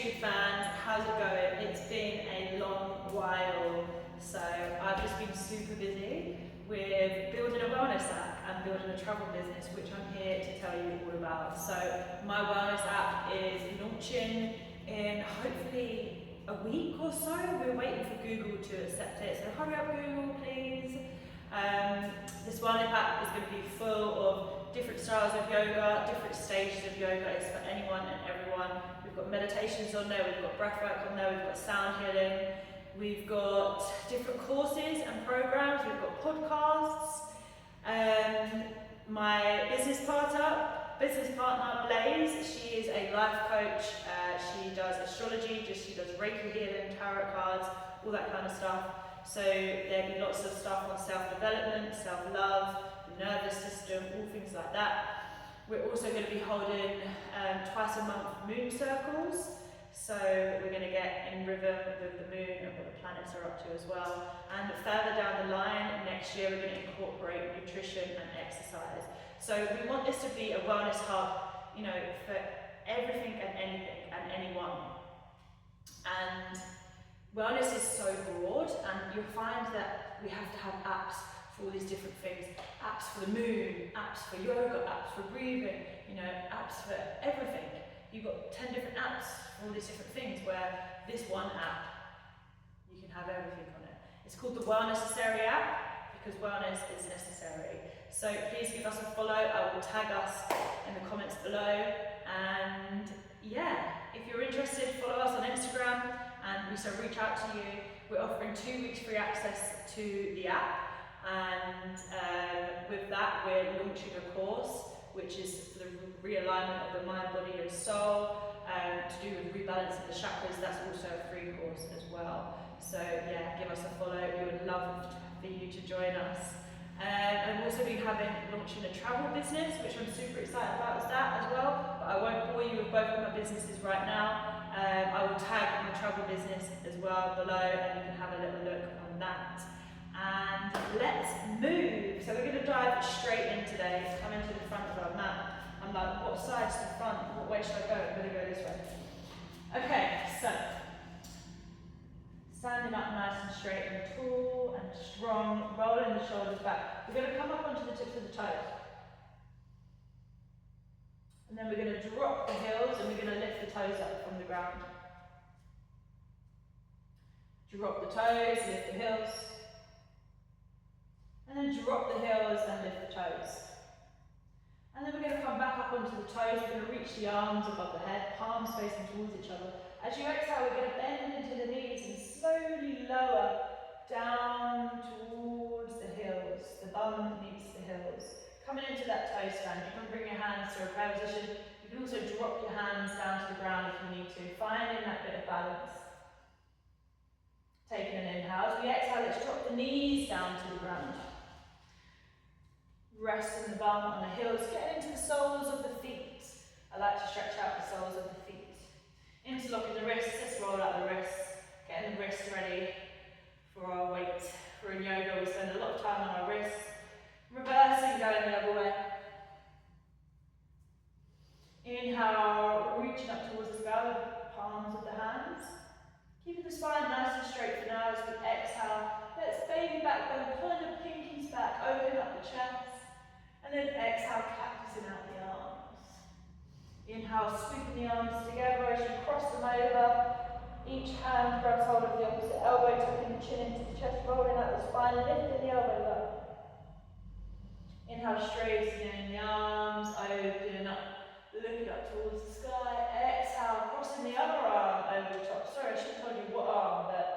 YouTube fans, how's it going? It's been a long while, so I've just been super busy with building a wellness app and building a travel business, which I'm here to tell you all about. So my wellness app is launching in hopefully a week or so. We're waiting for Google to accept it, so hurry up Google, please. This wellness app is going to be full of different styles of yoga, different stages of yoga. It's for anyone and everyone. We've got meditations on there, we've got breathwork on there, we've got sound healing, we've got different courses and programs, we've got podcasts. My business partner Blaze, she is a life coach. She does astrology, she does Reiki healing, tarot cards, all that kind of stuff. So there'll be lots of stuff on self-development, self-love, the nervous system, all things like that. We're also going to be holding twice a month moon circles. So we're going to get in rhythm with the moon and what the planets are up to as well. And further down the line, next year we're going to incorporate nutrition and exercise. So we want this to be a wellness hub, you know, for everything and anything and anyone. And wellness is so broad, and you'll find that we have to have apps for all these different things. Apps for the moon, apps for yoga, apps for breathing, you know, apps for everything. You've got 10 different apps for all these different things, where this one app, you can have everything on it. It's called the Wellnessary app, because wellness is necessary. So please give us a follow. I will tag us in the comments below. And yeah, if you're interested, follow us on Instagram, and we shall reach out to you. We're offering 2 weeks free access to the app, and with that we're launching a course which is for the realignment of the mind, body and soul, to do with rebalancing the chakras. That's also a free course as well. So yeah, give us a follow. We would love for you to join us. I've also been launching a travel business, which I'm super excited about as well, but I won't bore you with both of my businesses right now. I will tag my travel business as well below, and you can have a little look on that. And let's move. So we're going to dive straight in today. Come into the front of our map. I'm like, what side's the front? What way should I go? I'm going to go this way. Okay, so standing up nice and straight and tall and strong, rolling the shoulders back. We're going to come up onto the tips of the toes. And then we're going to drop the heels, and we're going to lift the toes up from the ground. Drop the toes, lift the heels. And then drop the heels and lift the toes. And then we're going to come back up onto the toes. We're going to reach the arms above the head, palms facing towards each other. As you exhale, we're going to bend into the knees and slowly lower down towards the heels. The bum meets the heels. Coming into that toe stand, you can bring your hands to a prayer position. You can also drop your hands down to the ground if you need to, finding that bit of balance. Taking an inhale. As we exhale, let's drop the knees down to the ground. Resting the bum on the heels, getting into the soles of the feet. I like to stretch out the soles of the feet. Interlocking the wrists, let's roll out the wrists. Getting the wrists ready for our weight. For in yoga, we spend a lot of time on our wrists. Reversing, going the other way. Inhale, reaching up towards the sky with the palms of the hands. Keeping the spine nice and straight for now. As we exhale, let's baby back bend, pulling the pinkies back, open up the chest. And then exhale, cactusing out the arms. Inhale, sweeping the arms together as you cross them over. Each hand grabs hold of the opposite elbow, tucking the chin into the chest, rolling out the spine, lifting the elbows up. Inhale, straightening the arms, open up, looking up towards the sky. Exhale, crossing the other arm over the top. Sorry, I should have told you what arm, but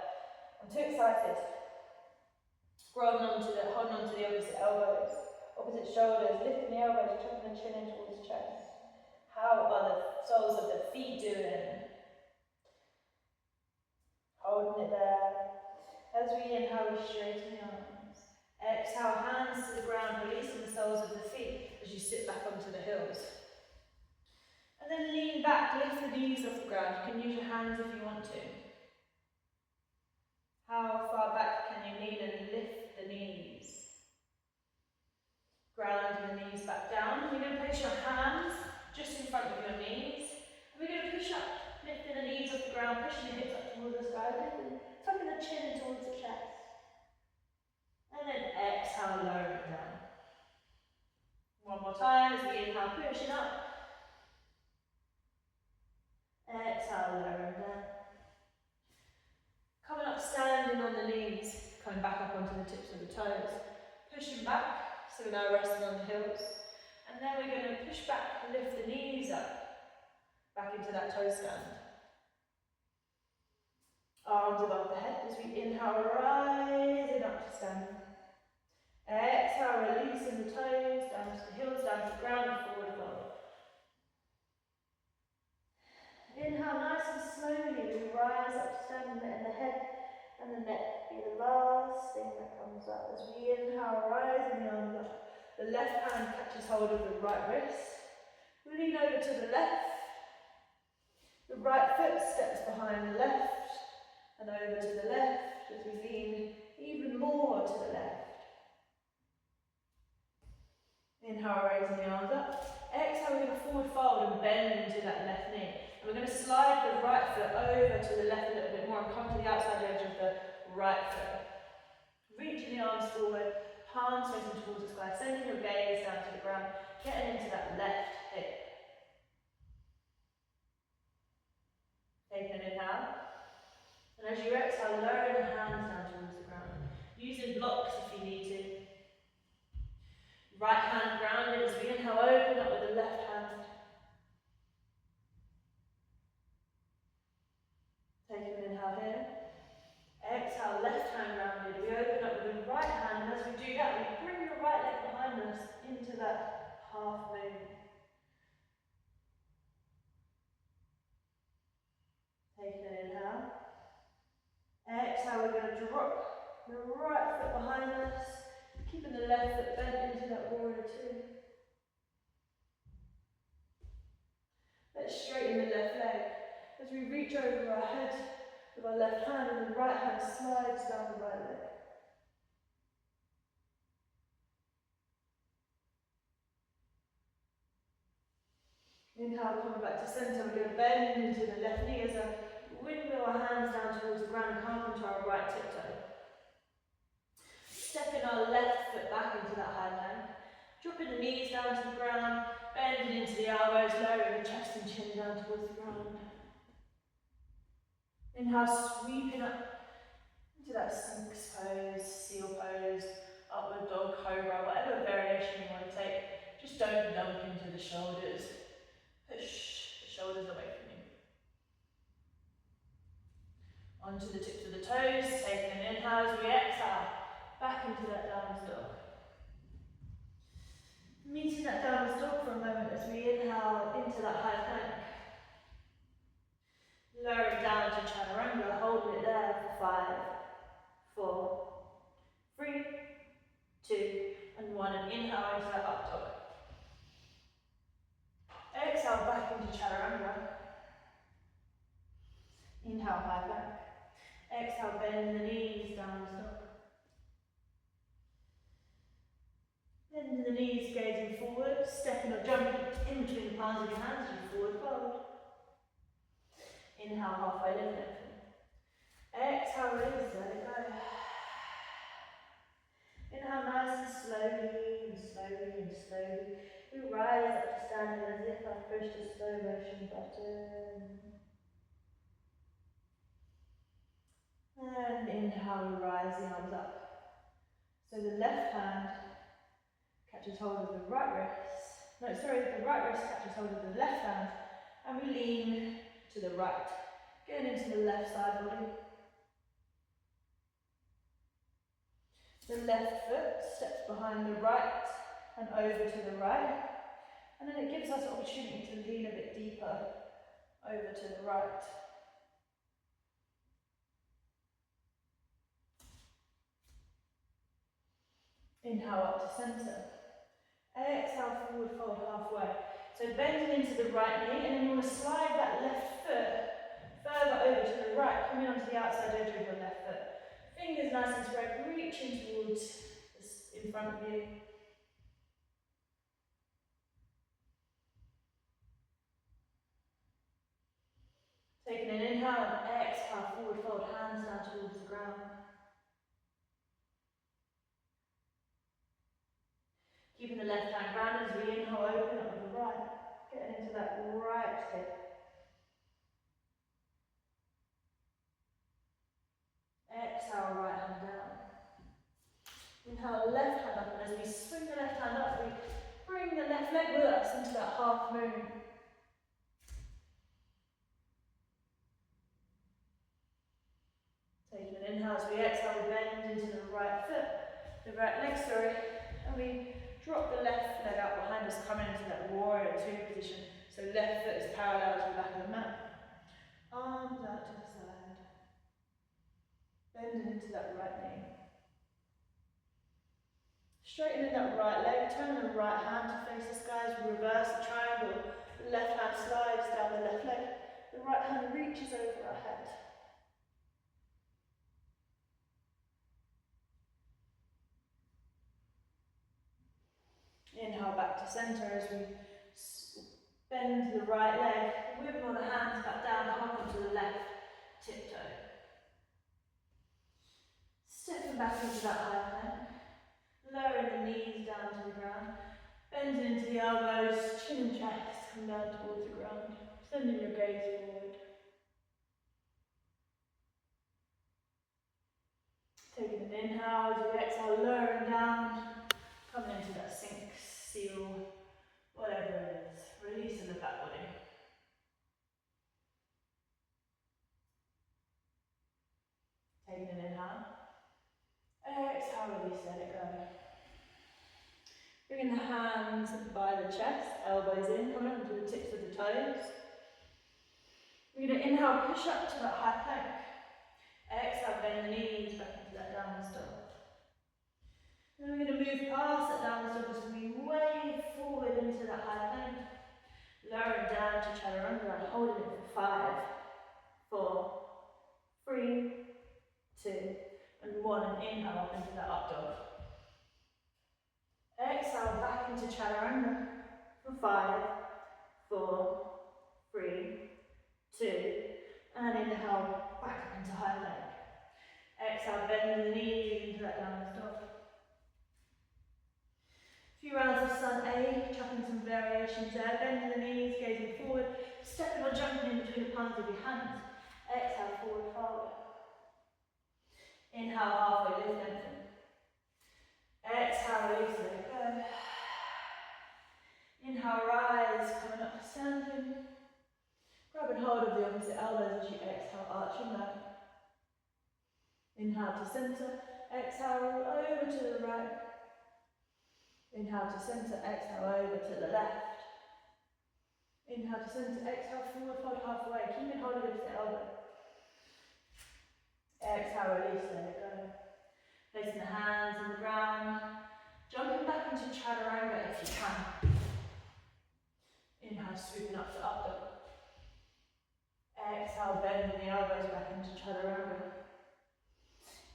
I'm too excited. Holding on to the opposite elbows. Opposite shoulders, lifting the elbows, tucking the chin in towards the chest. How are the soles of the feet doing? Holding it there. As we inhale, we straighten the arms. Exhale, hands to the ground, releasing the soles of the feet as you sit back onto the heels. And then lean back, lift the knees off the ground. You can use your hands if you want to. How far back can you lean and lift the knees? Grounding the knees back down. You're going to place your hands just in front of your knees. And we're going to push up, lifting the knees off the pushing the hips up towards the sky, tucking the chin towards the chest. And then exhale, lower it down. One more time as we inhale, pushing up. Exhale, lowering down. Coming up, standing on the knees, coming back up onto the tips of the toes. Pushing back, so we're now resting on the heels. And then we're going to push back and lift the knees up, back into that toe stand. Arms above the head as we inhale, rising up to standing. Exhale, releasing the toes, down to the heels, down to the ground, and forward fold. Inhale, nice and slowly, we rise up to standing, letting the head and the neck be the last thing that comes up. As we inhale, rising the arms up. The left hand catches hold of the right wrist. We lean over to the left. The right foot steps behind the left and over to the left as we lean even more to the left. Inhale, raising the arms up. Exhale, we're going to forward fold and bend into that left knee. And we're going to slide the right foot over to the left a little bit more and come to the outside edge of the right foot. Reaching the arms forward, palms facing towards the sky, sending your gaze down to the ground, getting into that left hip. Taking an inhale. And as you exhale, lowering the hands down towards the ground. Using blocks if you need to. Right hand grounded as we inhale, open up with the left hand. Take an inhale here. Exhale, left hand grounded. We open up with the right hand, and as we do that, we bring the right leg behind us into that half moon. Take an inhale. Exhale, we're going to drop the right foot behind us, keeping the left foot bent into that warrior two. Let's straighten the left leg as we reach over our head with our left hand and the right hand slides down the right leg. Inhale, coming back to centre, we're going to bend into the left knee as we windmill our hands down towards the ground and come into our right tiptoe. Stepping our left foot back into that high plank, dropping the knees down to the ground, bending into the elbows, lowering the chest and chin down towards the ground. Inhale, sweeping up into that Sphinx pose, seal pose, upward dog, cobra, whatever variation you want to take. Just don't dump into the shoulders. Push the shoulders away from you. Onto the tips of the toes, taking an inhale as we exhale, back into that downward dog. Meeting that downward dog for a moment as we inhale into that high plank. Lowering down to chaturanga, holding it there for 5, 4, 3, 2, and 1. And inhale into that up dog. Exhale back into chaturanga. Inhale, high plank. Exhale, bend the knees, downward dog. Bend the knees, gazing forward, stepping or jumping in between the palms of your hands as you forward fold. Inhale, halfway lift it. Exhale, release, let it go. Inhale, nice and slowly, and slowly, and slowly. We rise up to standing as if I've pushed a slow motion button. And inhale, we rise the arms up. So the left hand catches hold of the right wrist. The right wrist catches hold of the left hand, and we lean to the right, getting into the left side body. The left foot steps behind the right and over to the right, and then it gives us opportunity to lean a bit deeper over to the right. Inhale up to centre. Exhale, forward fold halfway. So bending into the right knee, and then you want to slide that left foot further over to the right, coming onto the outside edge of your left foot. Fingers nice and spread, reaching towards this in front of you. Taking an inhale. inhale and exhale, forward fold, hands down towards the ground. Keeping the left hand grounded as we inhale, open up with the right. Getting into that right hip. Exhale, right hand down. Inhale, left hand up, and as we swing the left hand up, we bring the left leg with us into that half moon. Taking an inhale as we exhale, we bend into the right foot, the right leg, and we drop the left leg out behind us, coming into that warrior two position. So left foot is parallel to the back of the mat. Arms out to the side. Bending into that right knee. Straightening that right leg, turn the right hand to face the skies, reverse the triangle. The left hand slides down the left leg. The right hand reaches over our head. Inhale back to centre as we bend the right leg, wiggle the hands back down, come up onto the left tiptoe. Stepping back into that high plank, lowering the knees down to the ground, bending into the elbows, chin and chest come down towards the ground, sending your gaze forward. Taking an inhale as we exhale, lowering down, coming into that sink, seal, whatever it is, releasing the back body. Taking an inhale, exhale, release, let it go. Bringing the hands by the chest, elbows in, coming onto the tips of the toes. We're going to inhale, push up to that high plank. Exhale, bend the knees back into that downward dog. Then we're going to move past that downward dog as we wave forward into that high plank. Lowering down to chaturanga and holding it for 5, 4, 3, 2, and 1. And inhale up into that up dog. Exhale back into chaturanga for 5, 4, 3, 2, and inhale back up into high plank. Exhale, bend the knees into that downward dog. Few rounds of sun A, chopping some variations there, bending the knees, gazing forward, stepping or jumping in between the palms of your hands. Exhale, forward fold. Inhale, halfway lift, lengthen. Exhale, release, let it go. Inhale, rise, coming up to standing. Grabbing hold of the opposite elbows as you exhale, arching back. Inhale to centre, exhale, roll over to the right. Inhale to centre, exhale over to the left. Inhale to centre, exhale, forward fold halfway. Keep it holding against the elbow. Exhale, release, let it go. Placing the hands on the ground. Jumping back into chaturanga if you can. Inhale, swooping up to up dog. Exhale, bending the elbows back into chaturanga.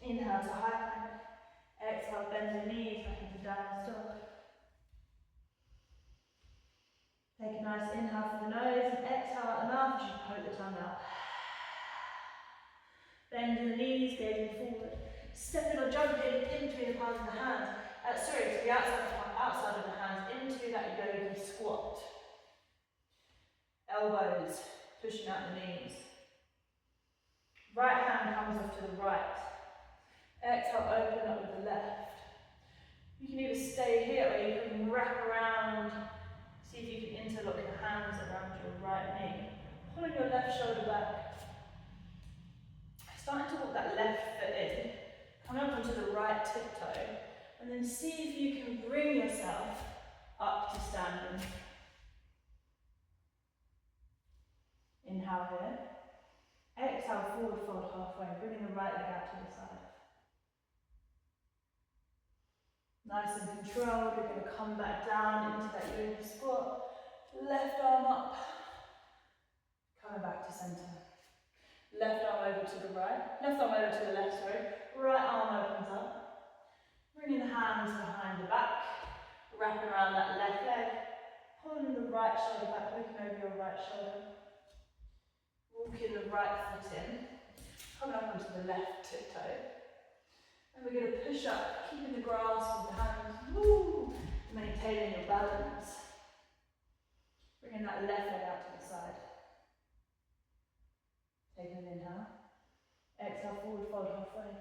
Inhale to high plank. Exhale, bend the knees back into downward dog. Take a nice inhale through the nose and exhale out the mouth as you poke the tongue out. Bend the knees, gazing forward. Stepping or jumping in between the palms of the hands. To the outside of the hands, into that yogi squat. Elbows pushing out the knees. Right hand comes off to the right. Exhale, open up with the left. You can either stay here or you can wrap around. See if you can interlock your hands around your right knee. Pulling your left shoulder back. Starting to walk that left foot in. Come up onto the right tiptoe. And then see if you can bring yourself up to standing. Inhale here. Exhale, forward fold halfway, bringing the right leg out to the side. Nice and controlled, we're going to come back down into that yogi squat. Left arm up. Coming back to centre. Left arm over to the right. Left arm over to the left, sorry. Right arm opens up. Bringing the hands behind the back. Wrapping around that left leg. Pulling the right shoulder back, looking over your right shoulder. Walking the right foot in, coming up onto the left tiptoe. And we're going to push up, keeping the grasp of the hands, woo, maintaining your balance. Bringing that left leg out to the side. Take an inhale. Exhale, forward fold halfway.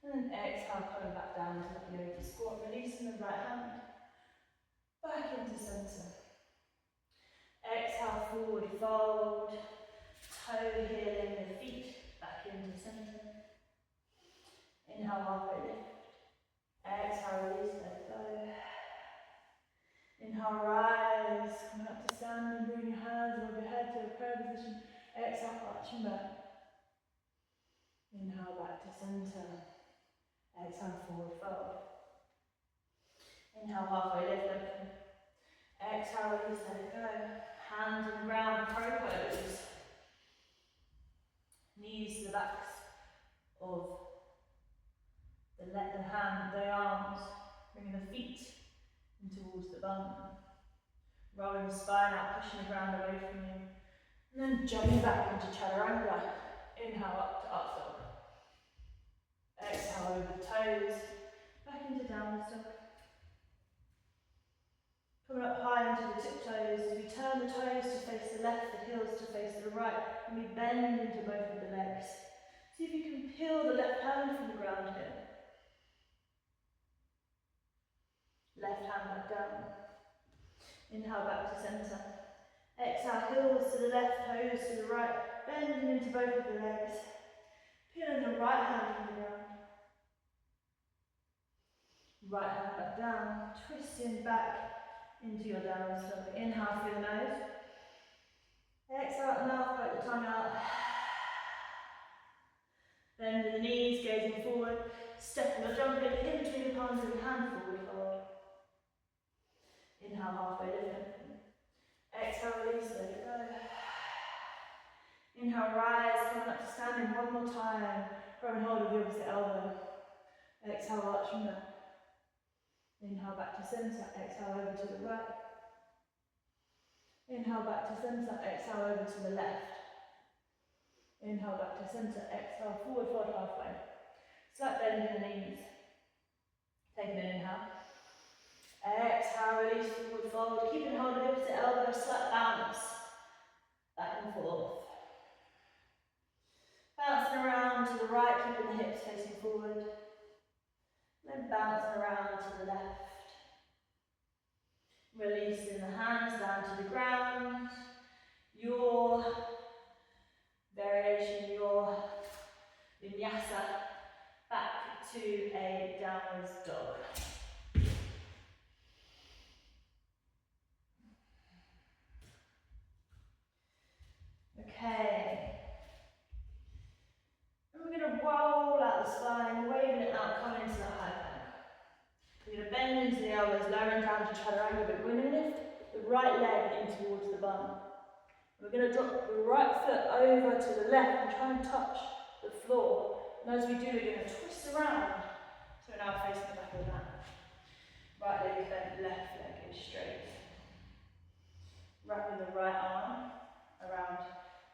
And then exhale, coming back down into that yogi squat, releasing the right hand. Back into centre. Exhale, forward fold. Toe healing the feet back into centre. Inhale, halfway lift. Exhale, release, let go. Inhale, rise, coming up to standing, bring your hands above your head to a prayer position. Exhale, arching back. Inhale, back to centre. Exhale, forward fold. Inhale, halfway lift, lengthen. Exhale, release, let it go. Hands on the ground, crow pose. Knees to the backs of the arms, bringing the feet in towards the bum. Rolling the spine out, pushing the ground away from you. And then jumping back into chaturanga. Inhale up to up dog. Exhale over the toes, back into downward dog. Coming up high into the tiptoes as we turn the toes to face the left, the heels to face the right, and we bend into both of the legs. See if you can peel the left hand from the ground here. Left hand back down. Inhale back to centre. Exhale, heels to the left, toes to the right, bending into both of the legs. Peeling the right hand from the ground. Right hand back down, twisting back into your downward dog. Inhale through the nose. Exhale at the mouth, poke the tongue out. Bend the knees, gazing forward. Stepping or jumping in between the palms of your hand, forward fold. Inhale, halfway lift. Exhale, release, let it go. Inhale, rise, coming up to standing one more time. Grabbing hold of the opposite elbow. Exhale, arching back. Inhale back to centre, exhale over to the right. Inhale back to centre, exhale over to the left. Inhale back to centre, exhale forward fold halfway. Slight bend in the knees. Take an inhale. Exhale, release, forward fold. Keeping hold of the opposite elbow, slight bounce. Back and forth. Bouncing around to the right, keeping the hips facing forward. Then bouncing around to the left. Releasing the hands down to the ground. Your variation, your vinyasa, back to a downwards dog. Okay. And we're going to roll out the spine, waving it out, coming into the high plank. We're going to bend into the elbows, lowering down to chaturanga, but we're going to lift the right leg in towards the bum. We're going to drop the right foot over to the left and try and touch the floor. And as we do, we're going to twist around. So we're now facing the back of the mat. Right leg is bent, left leg is straight. Wrapping the right arm around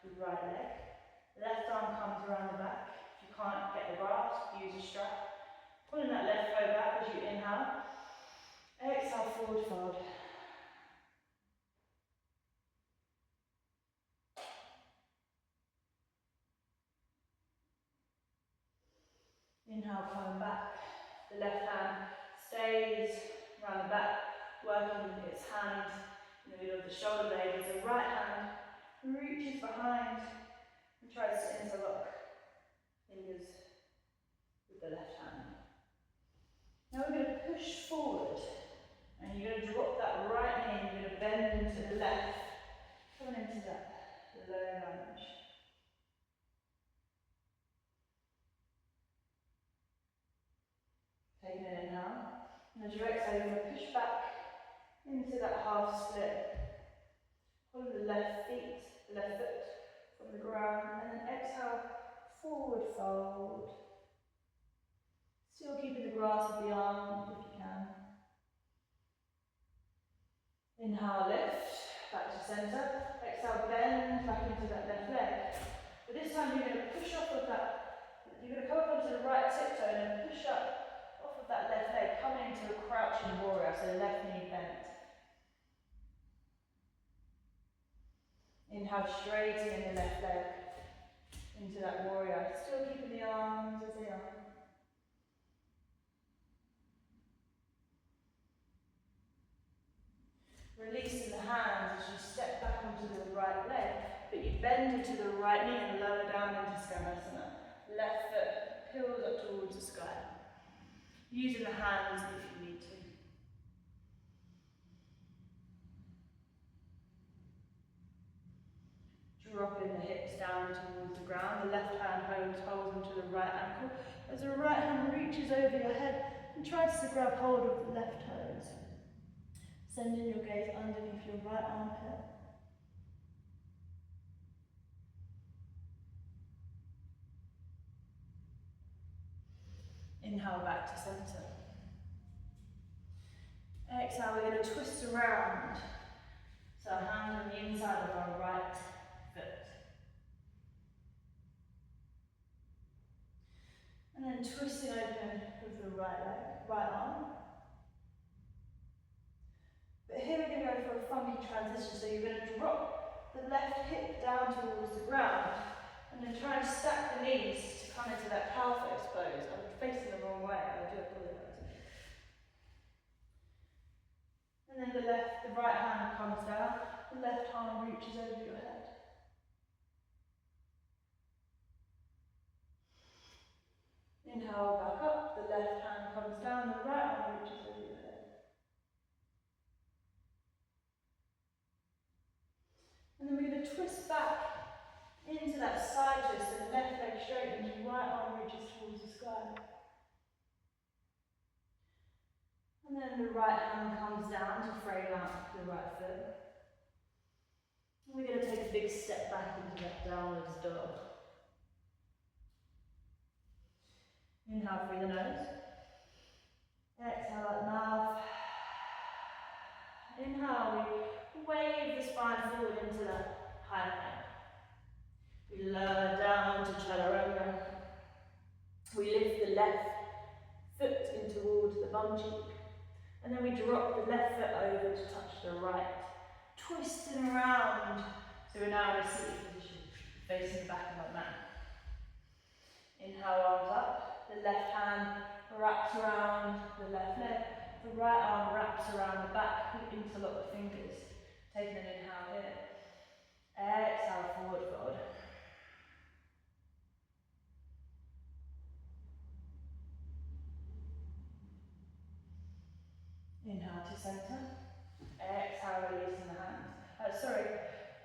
the right leg. Left arm comes around the back. If you can't get the grasp, use a strap. Pulling that left toe back as you inhale. Exhale, forward fold. Inhale, coming back. The left hand stays around the back, working with its hand in the middle of the shoulder blade. As the right hand reaches behind and tries to interlock fingers with the left hand. Now we're going to push forward, and you're going to drop that right knee, and you're going to bend into the left, coming into that low lunge. Taking an inhale, and as you exhale, you're going to push back into that half split. Pull the left foot from the ground, and then exhale, forward fold. Still keeping the grasp of the arm if you can. Inhale, lift. Back to centre. Exhale, bend back into that left leg. But this time you're going to push off of that. You're going to come up onto the right tiptoe and then push up off of that left leg. Come into a crouching warrior, so left knee bent. Inhale, straighten the left leg into that warrior. Still keeping the arms as they are. Releasing the hands as you step back onto the right leg, but you bend into the right knee and lower down into Skanasana. Left foot peels up towards the sky. Using the hands if you need to. Dropping the hips down towards the ground. The left hand holds onto the right ankle. As the right hand reaches over your head and tries to grab hold of the left toes. Sending your gaze underneath your right armpit. Inhale back to centre. Exhale, we're going to twist around. So our hands on the inside of our right foot. And then twisting open with the right leg, right arm. But here we're going to go for a funky transition. So you're going to drop the left hip down towards the ground and then try and stack the knees to come into that calf expose. I'm facing the wrong way, I do apologise. And then the right hand comes down, the left arm reaches over your head. Inhale back up, the left hand comes down, the right arm reaches over your head. And then we're going to twist back into that side twist, so the left leg straightens, right arm reaches towards the sky. And then the right hand comes down to frame out the right foot. And we're going to take a big step back into that downwards dog. Inhale through the nose. Exhale out the mouth. Inhale, we wave the spine forward into that high plank. We lower down to chaturanga. We lift the left foot in towards the bum cheek. And then we drop the left foot over to touch the right. Twisting around. So we're now in a seated position, facing the back of our mat. Inhale, arms up. The left hand wraps around the left leg. The right arm wraps around the back. We interlock the fingers. Taking an inhale here. Exhale, forward fold. Inhale to centre. Exhale, releasing the hands.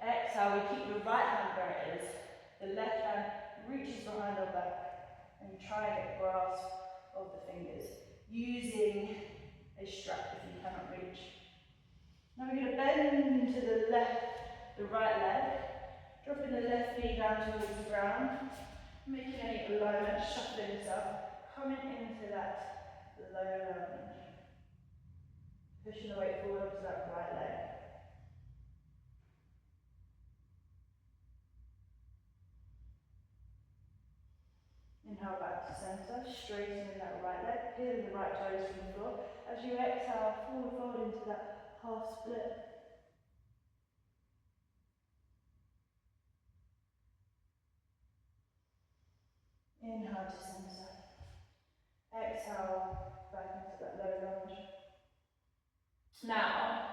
Exhale, we keep the right hand where it is. The left hand reaches behind our back and you try and get a grasp of the fingers using a strap if you cannot reach. Now we're going to bend into the right leg, dropping the left knee down towards the ground, making any alignment, shuffling yourself, coming into that low lunge. Pushing the weight forward onto that right leg. Inhale back to centre, straightening that right leg, peeling the right toes from the floor. As you exhale, forward fold into that half split. Inhale to centre. Exhale back into that low lunge. Now,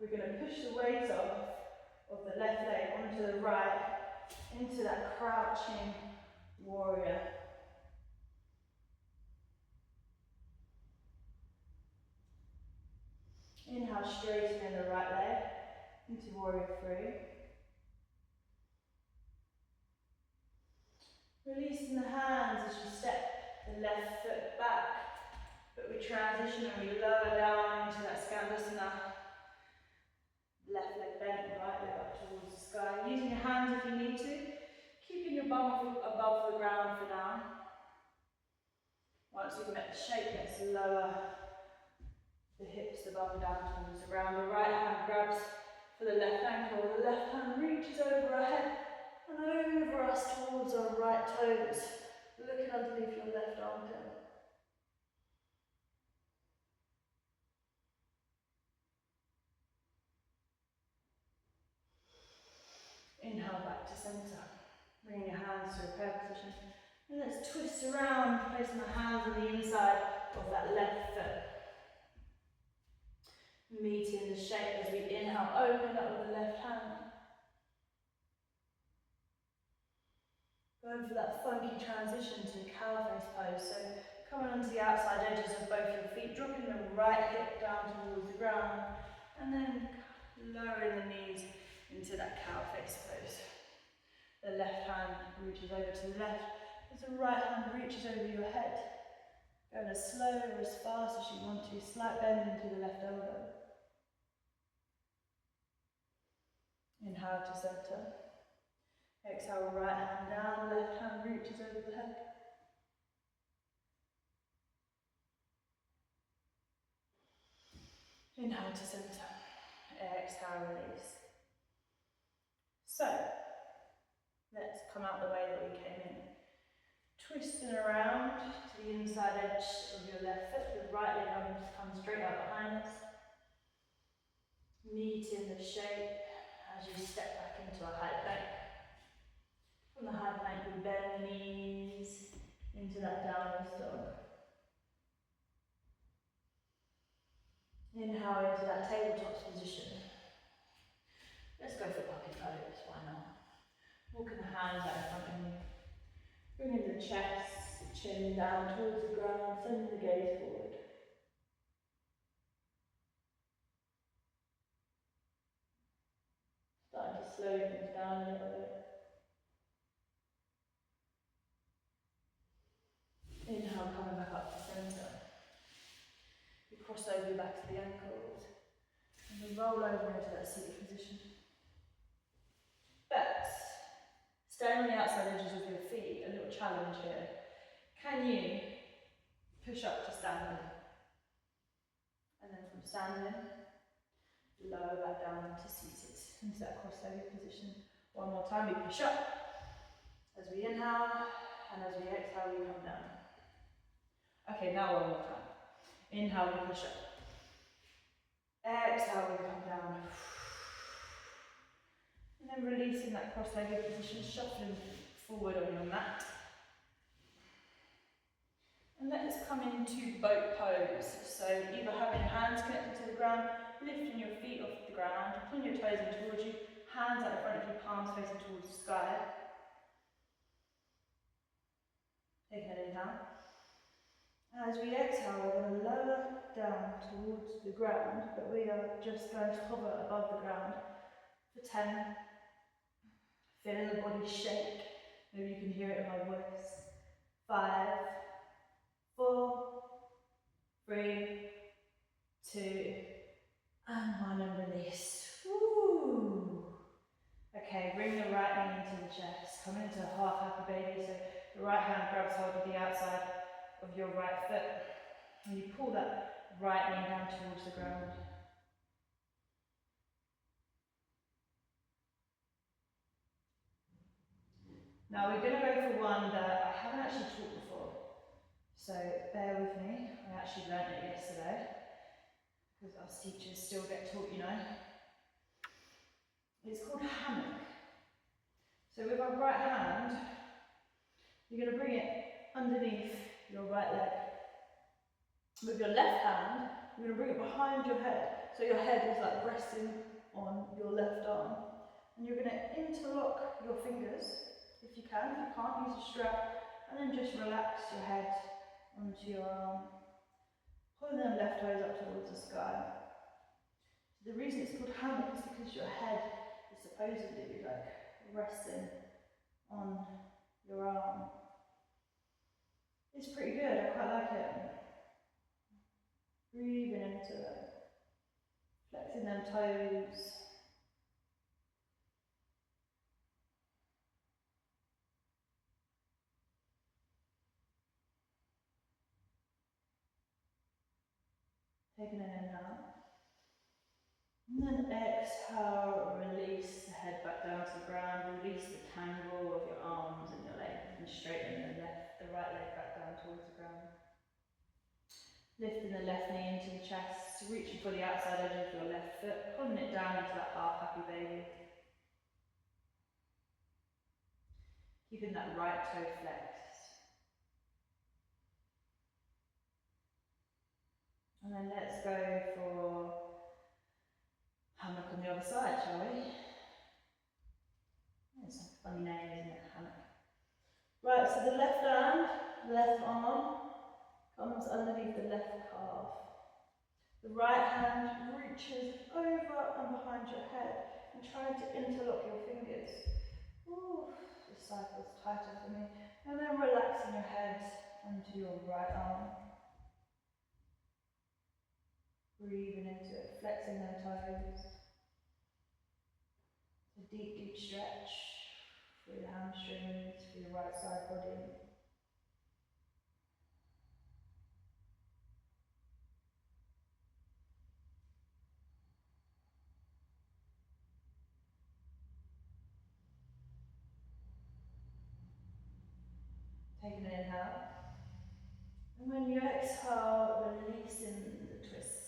we're going to push the weight off of the left leg onto the right, into that crouching warrior. Inhale, straightening the right leg into warrior three. Releasing the hands as you step the left foot back, but we transition and we lower down into that Skandasana. Left leg bent, right leg up towards the sky. Using your hands if you need to, keeping your bum above the ground for now. Once we've met the shape, let's lower the hips, the bum down towards the ground. The right hand grabs for the left ankle. The left hand reaches over our head and over us towards our right toes, looking underneath your left armpit. Inhale back to centre. Bring your hands to a prayer position. And let's twist around, placing the hands on the inside of that left foot. Meeting the shape as we inhale, open up with the left hand. Going for that funky transition to cow face pose. So coming onto the outside edges of both your feet, dropping the right hip down towards the ground, and then lowering the knees into that cow face pose. The left hand reaches over to the left, as the right hand reaches over your head. Going as slow or as fast as you want to, slight bend into the left elbow. Inhale to centre. Exhale, right hand down, left hand reaches over the head. Inhale to centre. Exhale, release. So, let's come out the way that we came in. Twisting around to the inside edge of your left foot, the right leg comes straight out behind us. Meeting the shape as you step back into a high plank. From the high plank, we bend the knees into that downward dog. Inhale into that tabletop position. Let's go for puppy pose, why not? Walking the hands out in front of you. Bringing the chest, chin down towards the ground, sending the gaze forward. Starting to slow things down a little bit. Inhale, coming back up to centre. You cross over back to the ankles. And we roll over into that seated position. But, staying on the outside edges of your feet, a little challenge here. Can you push up to standing? And then from standing, lower back down to seated, into that crossover position. One more time, we push up. As we inhale, and as we exhale, we come down. Okay, now one more time. Inhale, we push up. Exhale, we come down. And then releasing that cross-legged position, shuffling forward on your mat. And let's come into boat pose. So either having your hands connected to the ground, lifting your feet off the ground, pulling your toes in towards you, hands out in front of you, palms facing towards the sky. Taking an inhale. As we exhale, we're going to lower down towards the ground, but we are just going to hover above the ground for 10. Feeling the body shake. Maybe you can hear it in my voice. 5, 4, 3, 2, and 1, and release. Woo! Okay, bring the right knee into the chest. Come into half happy baby. So the right hand grabs hold of the outside of your right foot, and you pull that right knee down towards the ground. Now we're going to go for one that I haven't actually taught before, so bear with me. I actually learnt it yesterday, because us teachers still get taught, you know. It's called hammock. So with our right hand, you're going to bring it underneath your right leg. With your left hand, you're going to bring it behind your head, so your head is like resting on your left arm. And you're going to interlock your fingers, if you can. If you can't, use a strap, and then just relax your head onto your arm. Pulling them left toes up towards the sky. The reason it's called hammock is because your head is supposedly like resting on your arm. It's pretty good, I quite like it. Breathing into it. Flexing them toes. Taking an inhale. And then exhale, release the head back down to the ground, release the tangle of your arms and your legs, and straighten the right leg back down towards the ground. Lifting the left knee into the chest, reaching for the outside edge of your left foot, pulling it down into that half happy baby. Keeping that right toe flexed. And then let's go for hammock on the other side, shall we? It's a funny name, isn't it? Hammock. Right, so the left hand, left arm comes underneath the left calf. The right hand reaches over and behind your head and trying to interlock your fingers. Ooh, this cycle's tighter for me. And then relaxing your head onto your right arm. Breathing into it, flexing them toes. A deep, deep stretch through the hamstrings, through the right side body. Taking an inhale. And when you exhale, releasing the twist.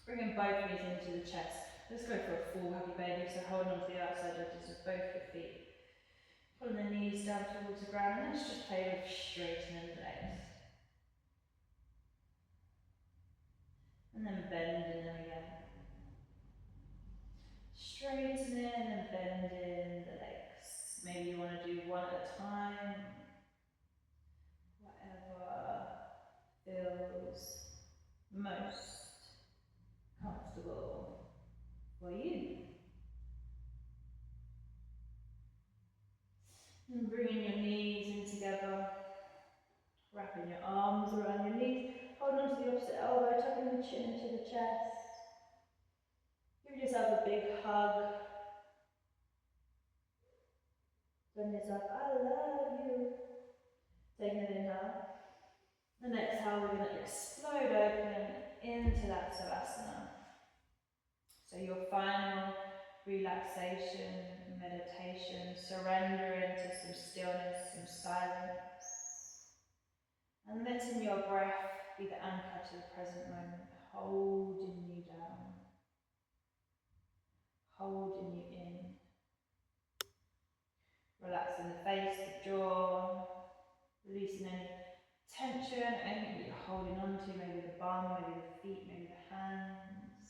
Bringing both knees into the chest. Let's go for a full happy baby, so holding on to the outside edges of both your feet. Pulling the knees down towards the ground, and let's just play with straightening the legs. And then bending them again. Straightening and bending the legs. Maybe you want to do one at a time. Whatever feels most comfortable for you. And bringing your knees in together, wrapping your arms around your knees, holding on to the opposite elbow, tucking the chin into the chest. Give yourself a big hug. Tell yourself, I love you. Taking an inhale. And exhale, we're going to explode open into that Savasana. So your final relaxation, meditation, surrendering to some stillness, some silence. And letting your breath be the anchor to the present moment, holding you down, holding you in. Relaxing the face, the jaw, releasing any tension, anything that you're holding on to, maybe the bum, maybe the feet, maybe the hands.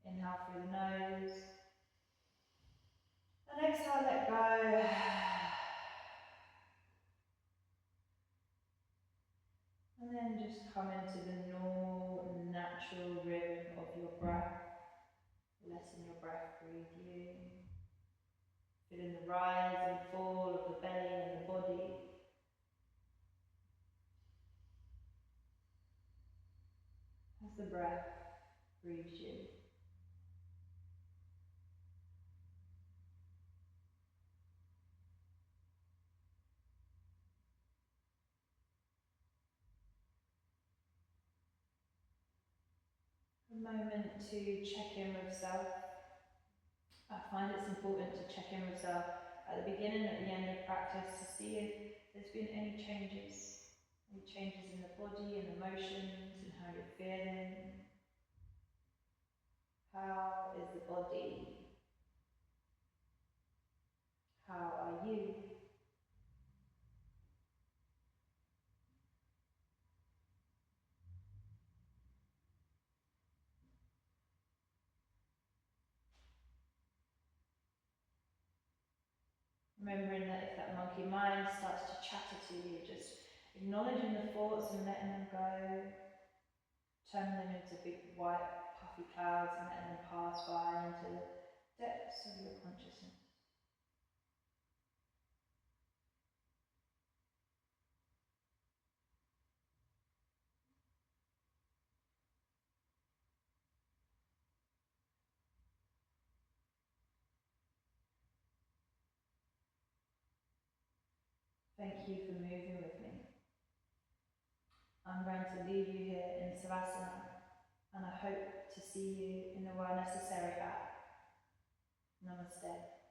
Inhale through the nose. And exhale, let go. And then just come into the normal, natural rhythm of your breath. Letting your breath breathe you. Feeling the rise and fall of the belly and the body. As the breath breathes you. A moment to check in with self. I find it's important to check in with self at the beginning and at the end of practice to see if there's been any changes in the body and emotions and how you're feeling. How is the body? How are you? Remembering that if that monkey mind starts to chatter to you, just acknowledging the thoughts and letting them go, turning them into big white puffy clouds and letting them pass by into the depths of your consciousness. Thank you for moving with me. I'm going to leave you here in Savasana. and I hope to see you in the Well Necessary app. Namaste.